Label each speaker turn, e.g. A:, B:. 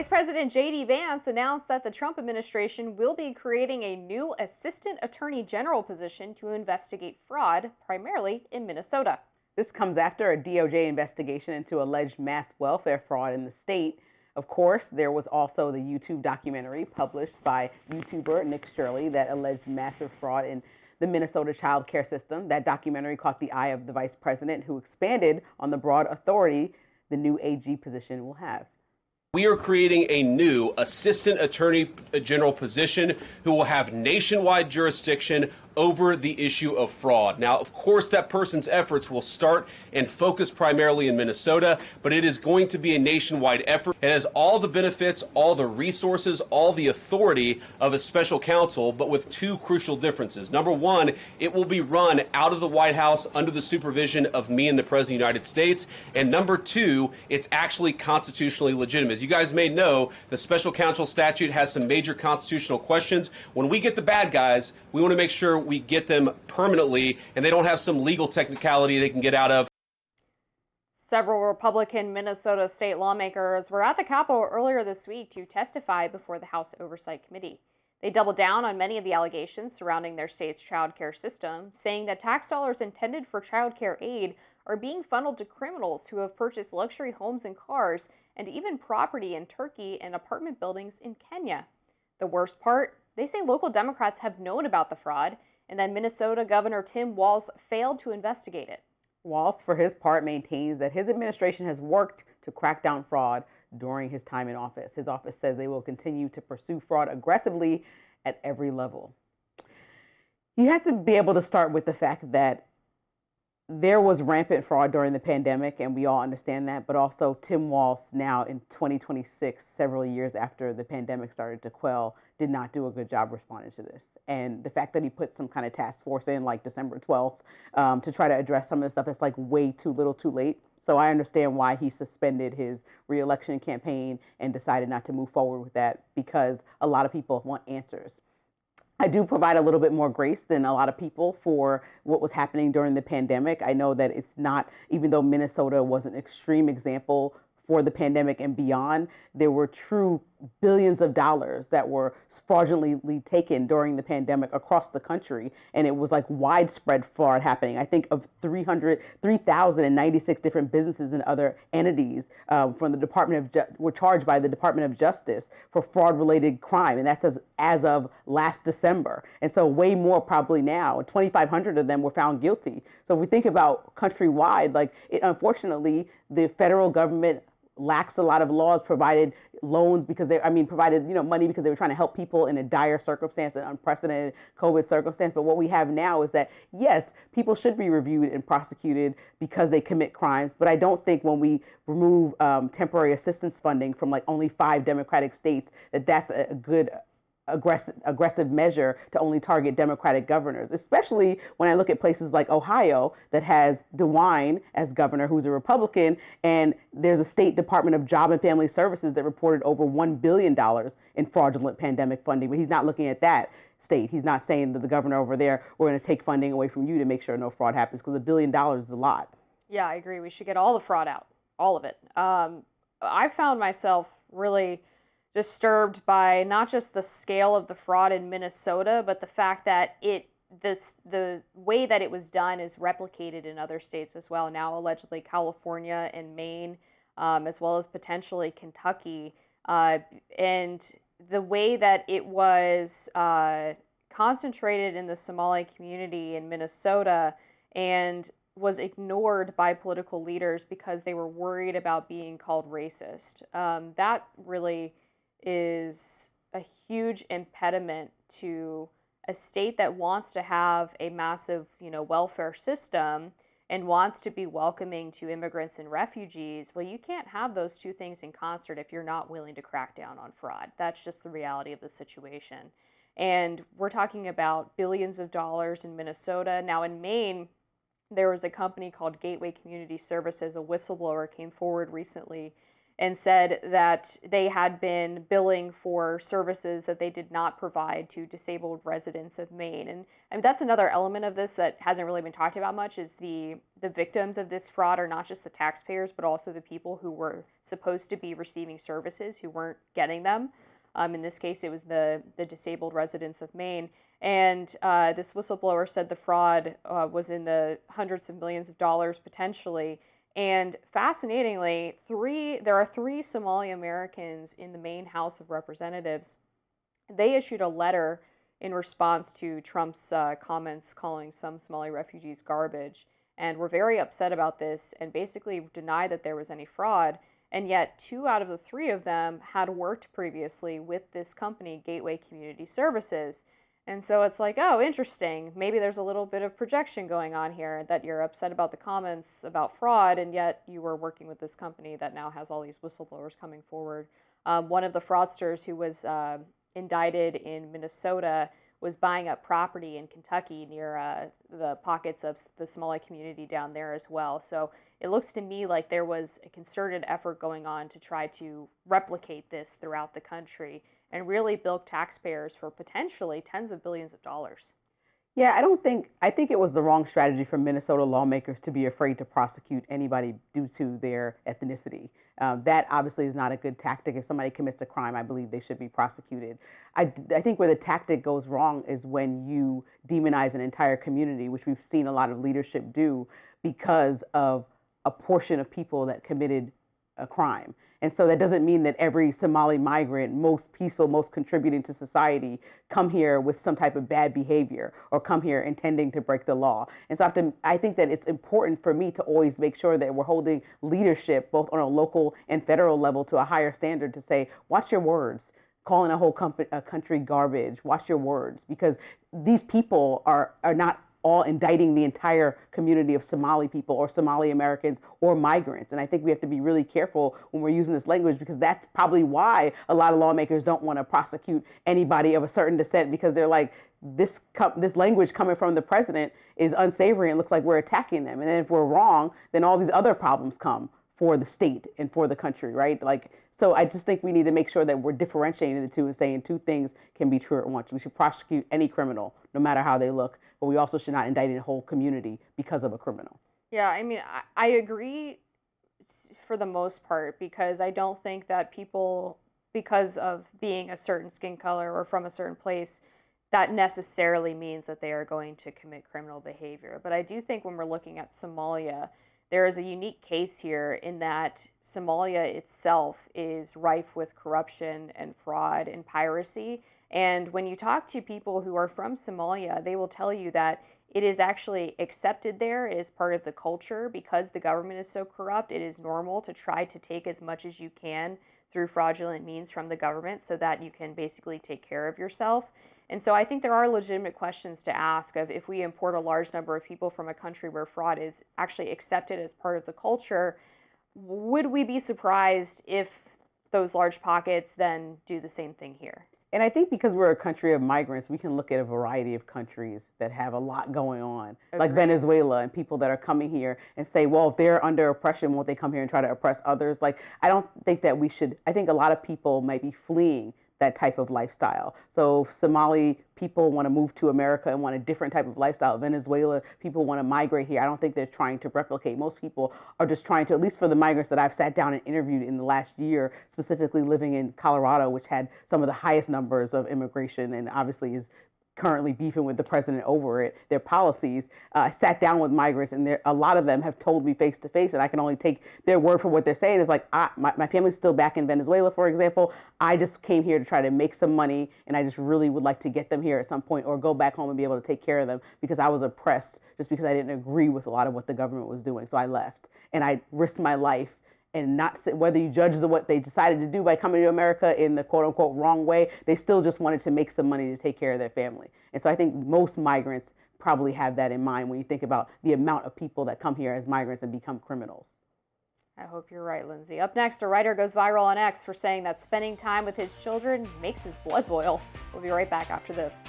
A: Vice President JD Vance announced that the Trump administration will be creating a new Assistant Attorney General position to investigate fraud, primarily in Minnesota.
B: This comes after a DOJ investigation into alleged mass welfare fraud in the state. Of course, there was also the YouTube documentary published by YouTuber Nick Shirley that alleged massive fraud in the Minnesota child care system. That documentary caught the eye of the vice president, who expanded on the broad authority the new AG position will have.
C: We are creating a new Assistant Attorney General position who will have nationwide jurisdiction over the issue of fraud. Now, of course, that person's efforts will start and focus primarily in Minnesota, but it is going to be a nationwide effort. It has all the benefits, all the resources, all the authority of a special counsel, but with two crucial differences. Number one, it will be run out of the White House under the supervision of me and the President of the United States. And number two, it's actually constitutionally legitimate. As you guys may know, the special counsel statute has some major constitutional questions. When we get the bad guys, we want to make sure we get them permanently and they don't have some legal technicality they can get out of.
A: Several Republican Minnesota state lawmakers were at the Capitol earlier this week to testify before the House Oversight Committee. They doubled down on many of the allegations surrounding their state's child care system, saying that tax dollars intended for child care aid are being funneled to criminals who have purchased luxury homes and cars and even property in Turkey and apartment buildings in Kenya. The worst part, they say local Democrats have known about the fraud, and then Minnesota Governor Tim Walz failed to investigate it.
B: Walz, for his part, maintains that his administration has worked to crack down fraud during his time in office. His office says they will continue to pursue fraud aggressively at every level. You have to be able to start with the fact that there was rampant fraud during the pandemic, and we all understand that, but also Tim Walz now in 2026, several years after the pandemic started to quell, did not do a good job responding to this. And the fact that he put some kind of task force in like December 12th to try to address some of the stuff that's like way too little too late. So I understand why he suspended his re-election campaign and decided not to move forward with that, because a lot of people want answers. I do provide a little bit more grace than a lot of people for what was happening during the pandemic. I know that it's not, even though Minnesota was an extreme example for the pandemic and beyond, there were true billions of dollars that were fraudulently taken during the pandemic across the country. And it was like widespread fraud happening. I think of 3,096 different businesses and other entities from the were charged by the Department of Justice for fraud-related crime. And that's as of last December. And so way more probably now. 2,500 of them were found guilty. So if we think about countrywide, unfortunately, the federal government lacks a lot of laws, provided loans because provided money because they were trying to help people in a dire circumstance, an unprecedented COVID circumstance. But what we have now is that, yes, people should be reviewed and prosecuted because they commit crimes. But I don't think when we remove temporary assistance funding from only 5 Democratic states, that's a good aggressive measure to only target Democratic governors, especially when I look at places like Ohio that has DeWine as governor, who's a Republican, and there's a state Department of Job and Family Services that reported over $1 billion in fraudulent pandemic funding, but he's not looking at that state. He's not saying to the governor over there, we're going to take funding away from you to make sure no fraud happens, because $1 billion is a lot.
A: Yeah, I agree. We should get all the fraud out, all of it. I found myself really disturbed by not just the scale of the fraud in Minnesota, but the fact that the way that it was done is replicated in other states as well. Now, allegedly California and Maine, as well as potentially Kentucky, and the way that it was concentrated in the Somali community in Minnesota and was ignored by political leaders because they were worried about being called racist. That really is a huge impediment to a state that wants to have a massive, welfare system and wants to be welcoming to immigrants and refugees. Well, you can't have those two things in concert if you're not willing to crack down on fraud. That's just the reality of the situation. And we're talking about billions of dollars in Minnesota. Now in Maine, there was a company called Gateway Community Services. A whistleblower came forward recently and said that they had been billing for services that they did not provide to disabled residents of Maine. And I mean, that's another element of this that hasn't really been talked about much, is the victims of this fraud are not just the taxpayers, but also the people who were supposed to be receiving services who weren't getting them. In this case, it was the disabled residents of Maine. And this whistleblower said the fraud was in the hundreds of millions of dollars potentially. And fascinatingly, there are three Somali Americans in the Maine House of Representatives. They issued a letter in response to Trump's comments calling some Somali refugees garbage, and were very upset about this and basically denied that there was any fraud. And yet 2 out of the 3 of them had worked previously with this company, Gateway Community Services. And so it's like, oh, interesting. Maybe there's a little bit of projection going on here, that you're upset about the comments about fraud, and yet you were working with this company that now has all these whistleblowers coming forward. One of the fraudsters who was indicted in Minnesota was buying up property in Kentucky near the pockets of the Somali community down there as well. So it looks to me like there was a concerted effort going on to try to replicate this throughout the country and really bilk taxpayers for potentially tens of billions of dollars.
B: Yeah, I think it was the wrong strategy for Minnesota lawmakers to be afraid to prosecute anybody due to their ethnicity. That obviously is not a good tactic. If somebody commits a crime, I believe they should be prosecuted. I think where the tactic goes wrong is when you demonize an entire community, which we've seen a lot of leadership do because of a portion of people that committed a crime. And so that doesn't mean that every Somali migrant, most peaceful, most contributing to society, come here with some type of bad behavior or come here intending to break the law. And so I think that it's important for me to always make sure that we're holding leadership, both on a local and federal level, to a higher standard to say, watch your words. Calling a whole country garbage, watch your words, because these people are not all indicting the entire community of Somali people or Somali Americans or migrants. And I think we have to be really careful when we're using this language, because that's probably why a lot of lawmakers don't want to prosecute anybody of a certain descent, because they're like, this language coming from the president is unsavory and looks like we're attacking them. And then if we're wrong, then all these other problems come for the state and for the country, right? So I just think we need to make sure that we're differentiating the two and saying two things can be true at once. We should prosecute any criminal, no matter how they look, but we also should not indict a whole community because of a criminal.
A: Yeah, I mean, I agree for the most part, because I don't think that people, because of being a certain skin color or from a certain place, that necessarily means that they are going to commit criminal behavior. But I do think when we're looking at Somalia, there is a unique case here in that Somalia itself is rife with corruption and fraud and piracy. And when you talk to people who are from Somalia, they will tell you that it is actually accepted there. It is part of the culture. Because the government is so corrupt, it is normal to try to take as much as you can through fraudulent means from the government so that you can basically take care of yourself. And so I think there are legitimate questions to ask of, if we import a large number of people from a country where fraud is actually accepted as part of the culture, would we be surprised if those large pockets then do the same thing here?
B: And I think because we're a country of migrants, we can look at a variety of countries that have a lot going on, like Venezuela, and people that are coming here and say, well, if they're under oppression, won't they come here and try to oppress others? I don't think that we should. I think a lot of people might be fleeing that type of lifestyle. So if Somali people want to move to America and want a different type of lifestyle, Venezuela people want to migrate here, I don't think they're trying to replicate. Most people are just trying to, at least for the migrants that I've sat down and interviewed in the last year, specifically living in Colorado, which had some of the highest numbers of immigration and obviously is currently beefing with the president over it, their policies. I sat down with migrants, and a lot of them have told me face to face, and I can only take their word for what they're saying. It's like, my family's still back in Venezuela, for example. I just came here to try to make some money, and I just really would like to get them here at some point or go back home and be able to take care of them, because I was oppressed just because I didn't agree with a lot of what the government was doing. So I left, and I risked my life. And not whether you judge what they decided to do by coming to America in the quote unquote wrong way, they still just wanted to make some money to take care of their family. And so I think most migrants probably have that in mind when you think about the amount of people that come here as migrants and become criminals.
A: I hope you're right, Lindsay. Up next, a writer goes viral on X for saying that spending time with his children makes his blood boil. We'll be right back after this.